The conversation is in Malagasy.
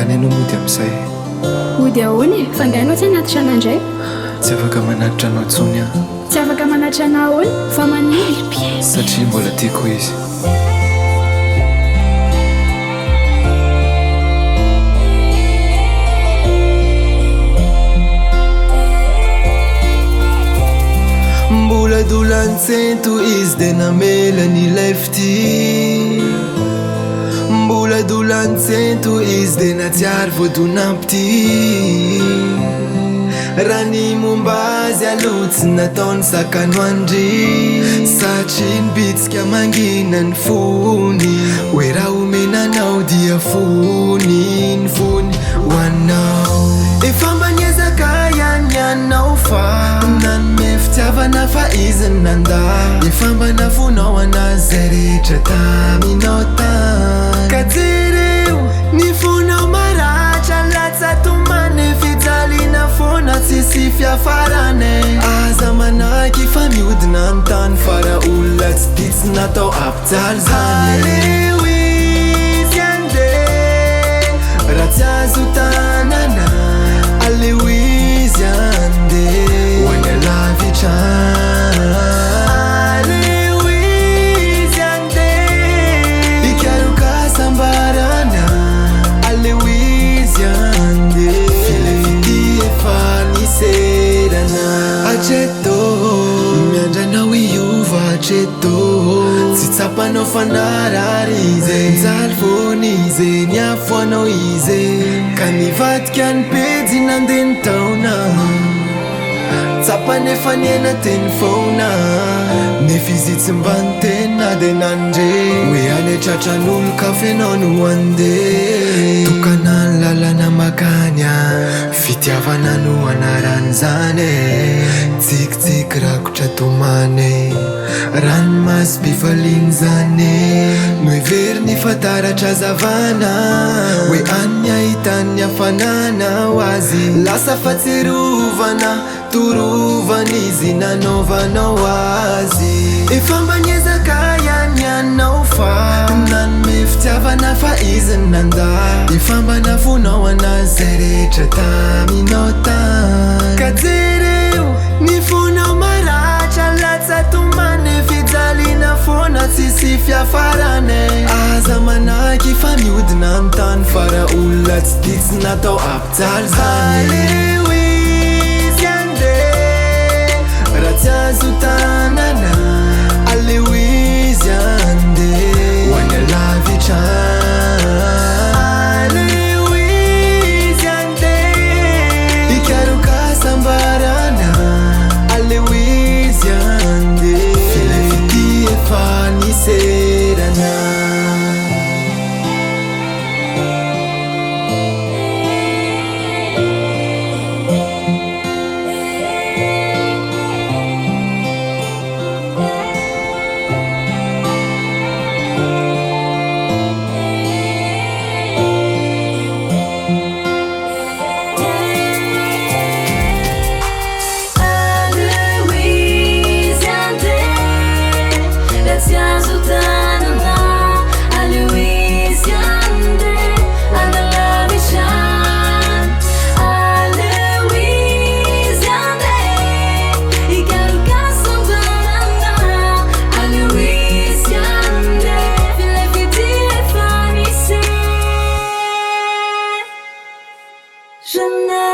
zany ianao mody amin'izay ody ahoany e fa ngainao tsy hanatitra anandray tsy afaka manatitra anao tsony aho tsy afaka manatitra anao ahoany fa maniry satria mbola tiako izy mbola dolantsento izy de namelany lefty mbola dolantsento izy de natsiary voadonampity raha ny momba azy aloha tsy nataony sakanoandry satria nibitsika mangina ny fony hoe raha omenanao dia fony ny fony hoanao efa maniezaka ihany ianao fa nanome fitiavana fa izy ny nanda efa mba nafonao anazy zay rehetra taminao tany ka jereo ny fonao maratra latsatomane fijaliana fona tsisy fiafarane aza manaky fa mihodina amin'ny tany fa raha olona tsy tia tsy natao ampijaly zany aleo izy ande raha tsy azo tanana aleo izy ande hoany alavitra aleo izy ande ikarokasambarana aleo izy ande filefity efa niserana atreto miandranao iova atreto tsy tsapanao fanarary izy njaly vony izy ny afoanao izy ka nivadika ny pejy nandeha ny taona tsapanefa niena teny faona nefa izy tsy mba ny tena de nandre hoe anetratran'olo kafenao no andeha tokana ny lalana makanya fitiavana no anaran'izany tsikitsiky rakotra tomane ranomasy bifaliany zany no ivery ny fataratra zavana hoe any ahitany hafanana ho azy lasa fatsirovana torovana izy nanaovanao azy efa mba niezaka ihany ianao fa nanome fitiavana fa izy ny nanda efa mba nafonao anazy zay rehetra taminao tany ka jereo ny fonao maratra latsatomane fijaliana fona tsisy fiafarane aza manaky fa mihodina amin'ny tany fa raha olona tsy tia tsy natao ampijaly zany aleo izy ande raha tsy azo tanana aleo izy ande hoany alavitra aleo izy ande ikarokasambarana aleo izy ande filefity efa niserana Je n'ai